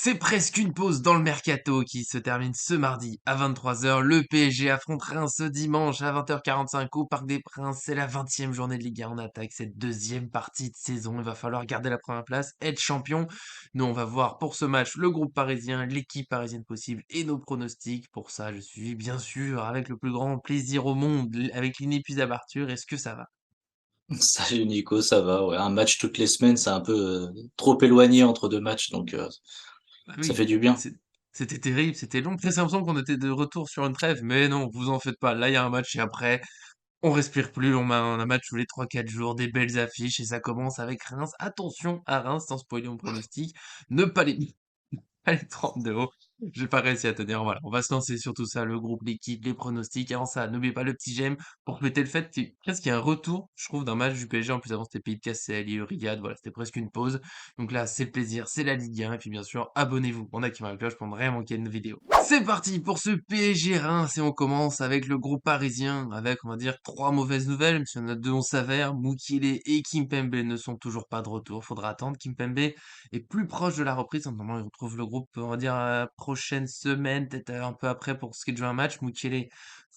C'est presque une pause dans le mercato qui se termine ce mardi à 23h. Le PSG affronte Reims ce dimanche à 20h45 au Parc des Princes. C'est la 20e journée de Ligue 1. On attaque cette deuxième partie de saison. Il va falloir garder la première place, être champion. Nous, on va voir pour ce match le groupe parisien, l'équipe parisienne possible et nos pronostics. Pour ça, je suis bien sûr avec le plus grand plaisir au monde, avec l'inépuisable Arthur. Est-ce que ça va? Salut Nico, ça va, ouais. Un match toutes les semaines, c'est un peu trop éloigné entre deux matchs, donc Bah ça fait oui, du bien. c'était terrible, c'était long. Presque l'impression qu'on était de retour sur une trêve, mais non, vous en faites pas. Là, il y a un match et après, on respire plus. On a un match tous les 3 4 jours, des belles affiches et ça commence avec Reims. Attention à Reims, sans spoiler mon pronostic. Ne pas les, pas les prendre de haut. J'ai pas réussi à tenir. Voilà, on va se lancer sur tout ça, le groupe, l'équipe, les pronostics. Avant ça, n'oubliez pas le petit j'aime pour fêter le fait presque qu'il y a un retour, je trouve, d'un match du PSG. En plus, avant, c'était Pays de Cassel, Riyad. Voilà, c'était presque une pause. Donc là, c'est le plaisir, c'est la Ligue 1. Et puis, bien sûr, abonnez-vous. On active la cloche pour ne rien manquer de nos vidéos. C'est parti pour ce PSG Reims et on commence avec le groupe parisien, avec, on va dire, 3 mauvaises nouvelles. Même si on a deux, on s'avère. Mukile et Kimpembe ne sont toujours pas de retour. Faudra attendre. Kimpembe est plus proche de la reprise. Normalement, il retrouve le groupe, on va dire, prochaine semaine, peut-être un peu après pour ce qui est de jouer un match. Mukele,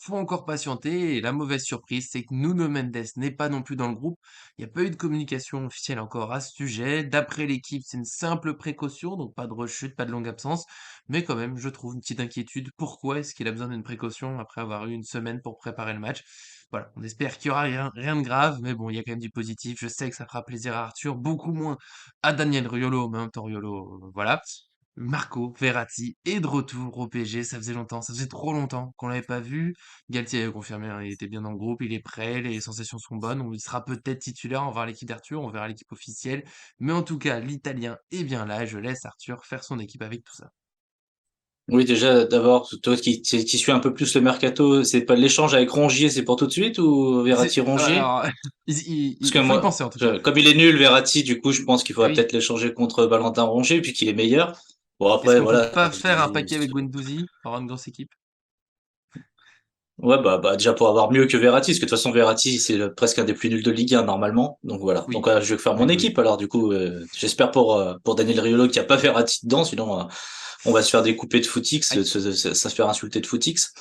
faut encore patienter. Et la mauvaise surprise, c'est que Nuno Mendes n'est pas non plus dans le groupe. Il n'y a pas eu de communication officielle encore à ce sujet. D'après l'équipe, c'est une simple précaution, donc pas de rechute, pas de longue absence. Mais quand même, je trouve une petite inquiétude. Pourquoi est-ce qu'il a besoin d'une précaution après avoir eu une semaine pour préparer le match? Voilà, on espère qu'il y aura rien de grave, mais bon, il y a quand même du positif. Je sais que ça fera plaisir à Arthur, beaucoup moins à Daniel Riolo, mais en même temps Riolo, voilà. Marco Verratti est de retour au PSG, ça faisait longtemps, ça faisait trop longtemps qu'on l'avait pas vu. Galtier a confirmé, hein, il était bien dans le groupe, il est prêt, les sensations sont bonnes, il sera peut-être titulaire, on va voir l'équipe d'Arthur, on verra l'équipe officielle. Mais en tout cas, l'Italien est bien là, et je laisse Arthur faire son équipe avec tout ça. Oui, déjà, d'abord, toi qui suis un peu plus le mercato, c'est pas l'échange avec Rongier, c'est pour tout de suite ou Verratti-Rongier? Alors, Parce que il faut y moi, penser en tout cas. comme il est nul, Verratti, du coup, je pense qu'il Ah faudrait oui, peut-être l'échanger contre Valentin Rongier, puis qu'il est meilleur. Bon, est-ce après, qu'on peut voilà. pas faire un paquet avec Guendouzi pour avoir une grosse équipe? Ouais, bah, déjà pour avoir mieux que Verratti, parce que de toute façon, Verratti, c'est presque un des plus nuls de Ligue 1, normalement. Donc voilà. Donc, Oui, je vais faire mon oui, oui, équipe, oui. alors, du coup, j'espère pour Daniel Riolo qu'il n'y a pas Verratti dedans, sinon, on va se faire découper de footix, Aïe. ça se faire insulter de footix.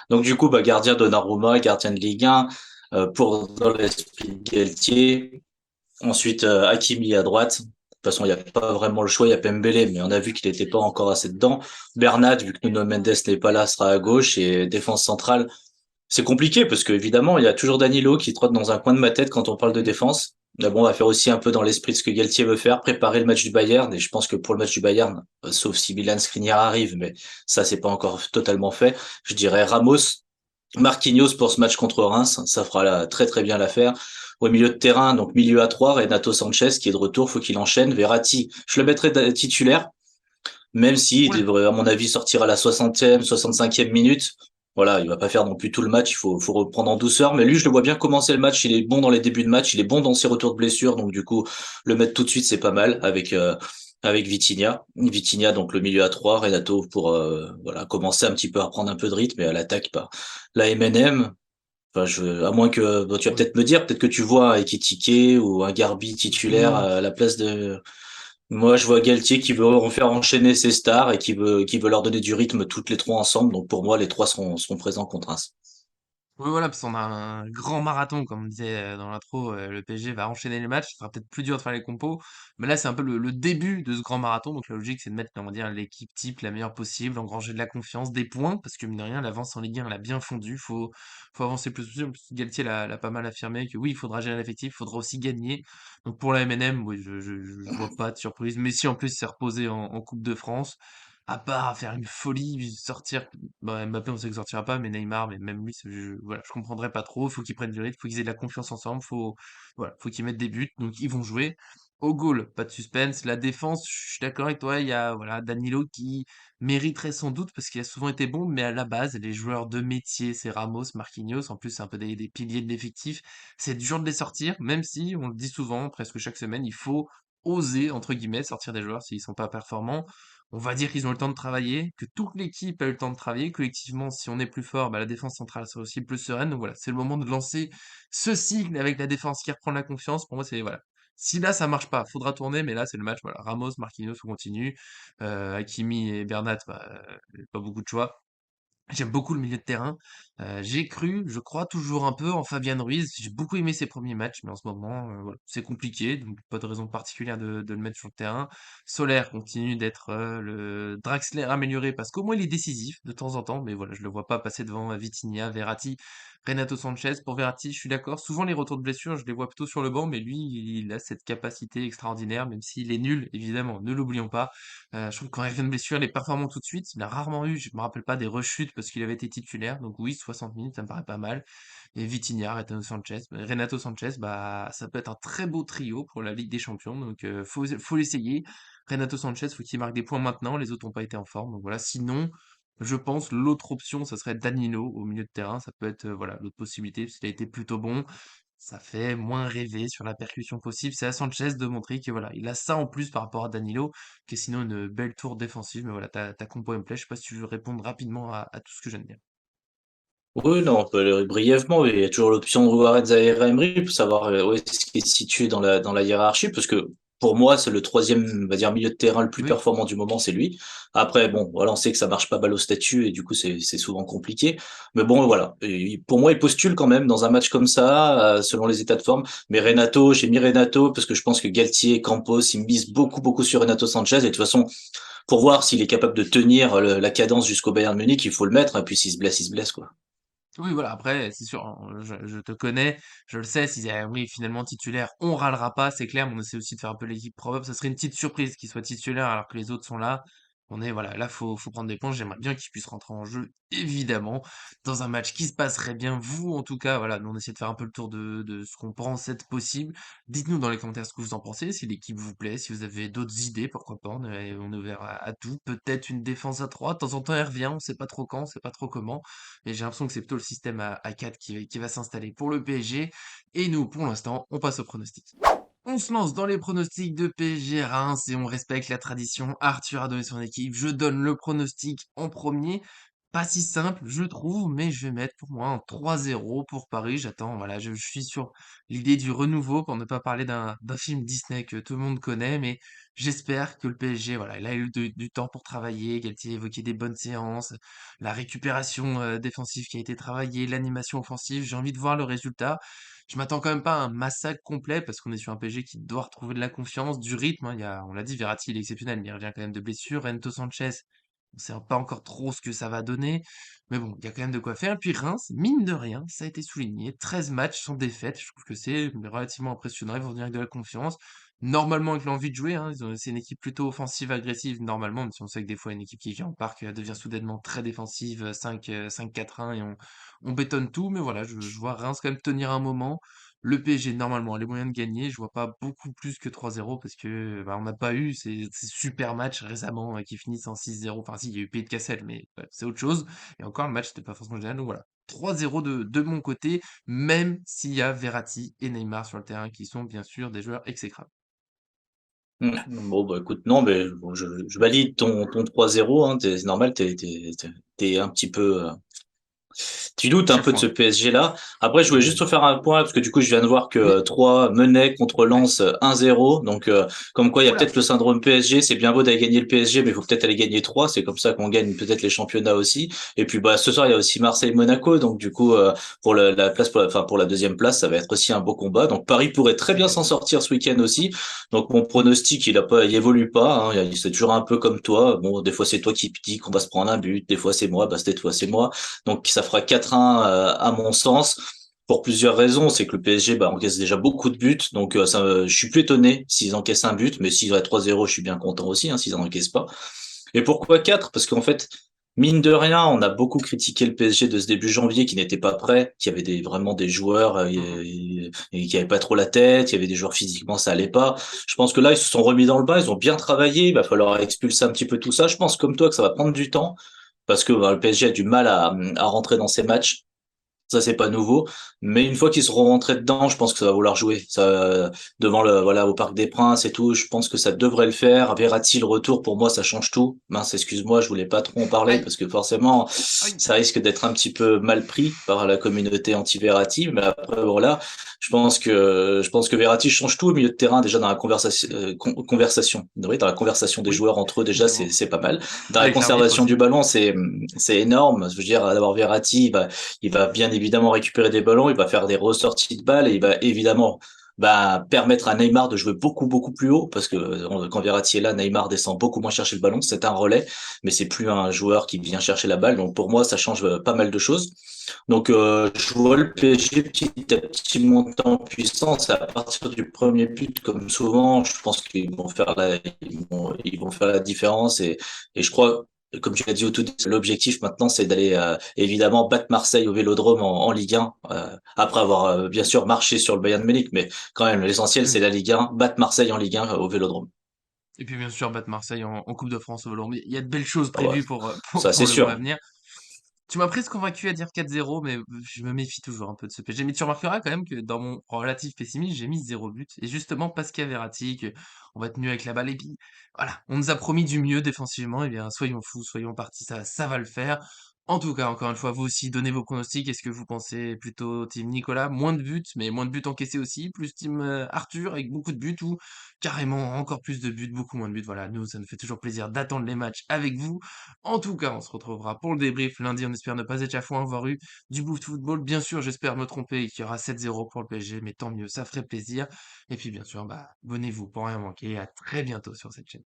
Donc du coup, bah, gardien Donnarumma, gardien de Ligue 1, pour dans l'esprit de Galtier. Ensuite, Hakimi à droite. De toute façon, il n'y a pas vraiment le choix, il y a Pembele, mais on a vu qu'il n'était pas encore assez dedans. Bernat, vu que Nuno Mendes n'est pas là, sera à gauche et défense centrale. C'est compliqué parce que évidemment, il y a toujours Danilo qui trotte dans un coin de ma tête quand on parle de Mm. défense. Mais bon, on va faire aussi un peu dans l'esprit de ce que Galtier veut faire, préparer le match du Bayern. Et je pense que pour le match du Bayern, sauf si Milan Skriniar arrive, mais ça, c'est pas encore totalement fait. Je dirais Ramos, Marquinhos pour ce match contre Reims. Ça fera très très bien l'affaire. Au milieu de terrain, donc milieu à 3, Renato Sanchez qui est de retour, faut qu'il enchaîne. Verratti, je le mettrai titulaire même s'il Oula. devrait, à mon avis, sortir à la 60e, 65e minute. Voilà, il va pas faire non plus tout le match, faut reprendre en douceur. Mais lui, je le vois bien commencer le match, il est bon dans les débuts de match, il est bon dans ses retours de blessure, donc du coup, le mettre tout de suite, c'est pas mal avec Vitinha. Vitinha, donc le milieu à 3, Renato pour voilà commencer un petit peu à prendre un peu de rythme et à l'attaque, pas. La MNM, enfin, à moins que, bon, tu vas Oui. peut-être me dire, peut-être que tu vois un Ekitike ou un Garbi titulaire Non. à la place de, moi, je vois Galtier qui veut en faire enchaîner ses stars et qui veut leur donner du rythme toutes les trois ensemble. Donc pour moi, les trois seront présents contre Reims. Oui, voilà, parce qu'on a un grand marathon, comme on disait dans l'intro, le PSG va enchaîner les matchs, ce sera peut-être plus dur de faire les compos, mais là c'est un peu le début de ce grand marathon, donc la logique c'est de mettre, on va dire, l'équipe type la meilleure possible, engranger de la confiance, des points, parce que mine de rien, l'avance en Ligue 1 elle a bien fondu, faut avancer plus possible. Galtier l'a pas mal affirmé que oui, il faudra gérer l'effectif, il faudra aussi gagner. Donc pour la MNM, oui, je vois pas de surprise, mais si en plus il s'est reposé en Coupe de France, à part faire une folie, sortir. Bah, Mbappé, on sait qu'il sortira pas, mais Neymar, mais même lui, voilà, je comprendrais pas trop. Faut qu'ils prennent du rythme, faut qu'ils aient de la confiance ensemble, voilà, faut qu'ils mettent des buts, donc ils vont jouer. Au goal, pas de suspense. La défense, je suis d'accord avec toi, il y a, voilà, Danilo qui mériterait sans doute parce qu'il a souvent été bon, mais à la base, les joueurs de métier, c'est Ramos, Marquinhos, en plus, c'est un peu des piliers de l'effectif. C'est dur de les sortir, même si, on le dit souvent, presque chaque semaine, il faut oser, entre guillemets, sortir des joueurs s'ils sont pas performants. On va dire qu'ils ont eu le temps de travailler, que toute l'équipe a eu le temps de travailler. Collectivement, si on est plus fort, bah, la défense centrale sera aussi plus sereine. Donc voilà, c'est le moment de lancer ce cycle avec la défense qui reprend la confiance. Pour moi, c'est voilà, Si là, ça marche pas, faudra tourner, mais là, c'est le match, voilà, Ramos, Marquinhos, on continue, Hakimi et Bernat, bah, pas beaucoup de choix. J'aime beaucoup le milieu de terrain. J'ai cru, je crois toujours un peu en Fabian Ruiz. J'ai beaucoup aimé ses premiers matchs, mais en ce moment, voilà, c'est compliqué, donc pas de raison particulière de le mettre sur le terrain. Soler continue d'être le Draxler amélioré parce qu'au moins il est décisif de temps en temps, mais voilà, je le vois pas passer devant Vitinha, Verratti, Renato Sanchez. Pour Verratti, je suis d'accord. Souvent les retours de blessure, je les vois plutôt sur le banc, mais lui, il a cette capacité extraordinaire, même s'il est nul, évidemment, ne l'oublions pas. Je trouve que quand il revient de blessure, il est performant tout de suite. Il a rarement eu, je me rappelle pas, des rechutes parce qu'il avait été titulaire. Donc oui, 60 minutes, ça me paraît pas mal. Et Vitinha, Renato Sanchez, bah ça peut être un très beau trio pour la Ligue des Champions. Donc faut l'essayer. Renato Sanchez, faut qu'il marque des points maintenant. Les autres n'ont pas été en forme. Donc voilà. Sinon, je pense l'autre option, ça serait Danilo au milieu de terrain. Ça peut être voilà l'autre possibilité parce qu'il a été plutôt bon. Ça fait moins rêver sur la percussion possible. C'est à Sanchez de montrer que voilà, il a ça en plus par rapport à Danilo, qui est sinon une belle tour défensive. Mais voilà, ta compo elle me plaît. Je sais pas si tu veux répondre rapidement à tout ce que je viens de dire. Oui, non, on peut aller brièvement, mais il y a toujours l'option de Warren Zaïre Emery pour savoir où est-ce qu'il est situé dans la hiérarchie, parce que pour moi, c'est le troisième, on va dire, milieu de terrain le plus Oui, performant du moment, c'est lui. Après, bon, voilà, on sait que ça marche pas balle au statut et du coup, c'est souvent compliqué. Mais bon, voilà. Et pour moi, il postule quand même dans un match comme ça, selon les états de forme. Mais Renato, j'ai mis Renato parce que je pense que Galtier, Campos, ils misent beaucoup, beaucoup sur Renato Sanchez. Et de toute façon, pour voir s'il est capable de tenir la cadence jusqu'au Bayern Munich, il faut le mettre. Et puis s'il se blesse, il se blesse, quoi. oui, voilà. Après, c'est sûr, hein, je te connais, je le sais. S'il y a, oui, finalement titulaire, on râlera pas, c'est clair. Mais on essaie aussi de faire un peu l'équipe probable. Ça serait une petite surprise qu'il soit titulaire alors que les autres sont là. On est, voilà, là, faut prendre des points. J'aimerais bien qu'il puisse rentrer en jeu, évidemment, dans un match qui se passerait bien. Vous, en tout cas, voilà, nous, on essaie de faire un peu le tour de ce qu'on pense être possible. Dites-nous dans les commentaires ce que vous en pensez, si l'équipe vous plaît, si vous avez d'autres idées, pourquoi pas. On est ouvert à tout. Peut-être une défense à 3. De temps en temps, elle revient. On sait pas trop quand, on sait pas trop comment. Mais j'ai l'impression que c'est plutôt le système à 4 qui va s'installer pour le PSG. Et nous, pour l'instant, on passe au pronostic. On se lance dans les pronostics de PSG Reims et on respecte la tradition. Arthur a donné son équipe. Je donne le pronostic en premier. Pas si simple, je trouve, mais je vais mettre pour moi un 3-0 pour Paris. J'attends, voilà, je suis sur l'idée du renouveau pour ne pas parler d'un film Disney que tout le monde connaît, mais j'espère que le PSG, voilà, il a eu du temps pour travailler. Galtier a évoqué des bonnes séances, la récupération défensive qui a été travaillée, l'animation offensive. J'ai envie de voir le résultat. Je m'attends quand même pas à un massacre complet parce qu'on est sur un PSG qui doit retrouver de la confiance, du rythme, hein. On l'a dit, Verratti, il est exceptionnel, mais il revient quand même de blessure. Renato Sanchez, on sait pas encore trop ce que ça va donner. Mais bon, il y a quand même de quoi faire. Et puis Reims, mine de rien, ça a été souligné. 13 matchs sans défaite. Je trouve que c'est relativement impressionnant. Ils vont venir avec de la confiance. Normalement, avec l'envie de jouer, hein. C'est une équipe plutôt offensive, agressive, normalement. Même si on sait que des fois, une équipe qui vient au parc devient soudainement très défensive, 5-4-1, et on bétonne tout. Mais voilà, je vois Reims quand même tenir un moment. Le PSG, normalement, a les moyens de gagner. Je vois pas beaucoup plus que 3-0 parce que bah, on n'a pas eu ces super matchs récemment qui finissent en 6-0. Enfin, si, il y a eu Pays de Cassel, mais c'est autre chose. Et encore, le match n'était pas forcément génial. Donc voilà, 3-0 de mon côté, même s'il y a Verratti et Neymar sur le terrain qui sont bien sûr des joueurs exécrables. Bon, bah écoute, non, mais bon, je valide ton 3-0, hein, c'est normal, t'es un petit peu, tu doutes un peu de ce Chafouin. PSG-là. Après, je voulais juste refaire un point, parce que du coup, je viens de voir que Oui, 3 menait contre ouais. Lens 1-0. Donc, comme quoi, il y a Oula. peut-être le syndrome PSG. C'est bien beau d'aller gagner le PSG, mais il faut peut-être aller gagner 3. C'est comme ça qu'on gagne peut-être les championnats aussi. Et puis, bah, ce soir, il y a aussi Marseille-Monaco. Donc, du coup, pour la place, enfin, pour la deuxième place, ça va être aussi un beau combat. Donc, Paris pourrait très C'est bien clair. s'en sortir ce week-end aussi. Donc, mon pronostic, il évolue pas, hein. C'est toujours un peu comme toi. Bon, des fois, c'est toi qui dis qu'on va se prendre un but. Des fois, c'est moi. Bah, cette fois, c'est moi. Donc ça fera 4-1 à mon sens pour plusieurs raisons. C'est que le PSG bah, encaisse déjà beaucoup de buts, donc je suis plus étonné s'ils encaissent un but, mais s'ils auraient 3-0, je suis bien content aussi, hein, s'ils en encaissent pas. Et pourquoi 4? Parce qu'en fait, mine de rien, on a beaucoup critiqué le PSG de ce début janvier qui n'était pas prêt, qui avait vraiment des joueurs Mhm. et qui avaient pas trop la tête, il y avait des joueurs physiquement ça allait pas. Je pense que là ils se sont remis dans le bain, ils ont bien travaillé, il va falloir expulser un petit peu tout ça. Je pense comme toi que ça va prendre du temps parce que bah, le PSG a du mal à rentrer dans ces matchs. Ça, c'est pas nouveau. Mais une fois qu'ils seront rentrés dedans, je pense que ça va vouloir jouer. Ça, devant le, voilà, au Parc des Princes et tout, je pense que ça devrait le faire. Verratti, le retour, pour moi, ça change tout. Mince, excuse-moi, je voulais pas trop en parler Aïe, parce que forcément, aïe. ça risque d'être un petit peu mal pris par la communauté anti-Verratti. Mais après, voilà, je pense que Verratti change tout au milieu de terrain, déjà dans la conversation. Oui, dans la conversation des Oui, joueurs entre eux, déjà, évidemment. c'est pas mal. Dans la Avec l'arbitre conservation du aussi. ballon, c'est énorme. Je veux dire, d'avoir Verratti, il va bien évidemment récupérer des ballons, il va faire des ressorties de balles et il va évidemment permettre à Neymar de jouer beaucoup beaucoup plus haut parce que quand Verratti est là, Neymar descend beaucoup moins chercher le ballon. C'est un relais, mais c'est plus un joueur qui vient chercher la balle. Donc pour moi, ça change pas mal de choses. Donc je vois le PSG petit à petit monter en puissance à partir du premier but, comme souvent. Je pense qu'ils vont faire ils vont faire la différence et je crois comme tu l'as dit au tout début, l'objectif maintenant, c'est d'aller évidemment battre Marseille au Vélodrome en Ligue 1, après avoir bien sûr marché sur le Bayern Munich, mais quand même, l'essentiel, c'est Mmh. la Ligue 1, battre Marseille en Ligue 1 au Vélodrome. Et puis bien sûr, battre Marseille en Coupe de France au Vélodrome. Il y a de belles choses Ah ouais, prévues pour, ça pour c'est le mois à sûr. venir. Tu m'as presque convaincu à dire 4-0, mais je me méfie toujours un peu de ce PSG. Mais tu remarqueras quand même que dans mon relatif pessimisme, j'ai mis 0 but. Et justement, parce qu'il y a Verratti, on va être mieux avec la balle. Et puis, voilà, on nous a promis du mieux défensivement. Eh bien, soyons fous, soyons partis, ça va le faire. En tout cas, encore une fois, vous aussi, donnez vos pronostics. Est-ce que vous pensez plutôt team Nicolas, moins de buts, mais moins de buts encaissés aussi, plus team Arthur avec beaucoup de buts ou carrément encore plus de buts, beaucoup moins de buts. Voilà, nous, ça nous fait toujours plaisir d'attendre les matchs avec vous. En tout cas, on se retrouvera pour le débrief lundi. On espère ne pas être chafouin, avoir eu du bout de football. Bien sûr, j'espère me tromper et qu'il y aura 7-0 pour le PSG, mais tant mieux, ça ferait plaisir. Et puis, bien sûr, abonnez-vous pour rien manquer. À très bientôt sur cette chaîne.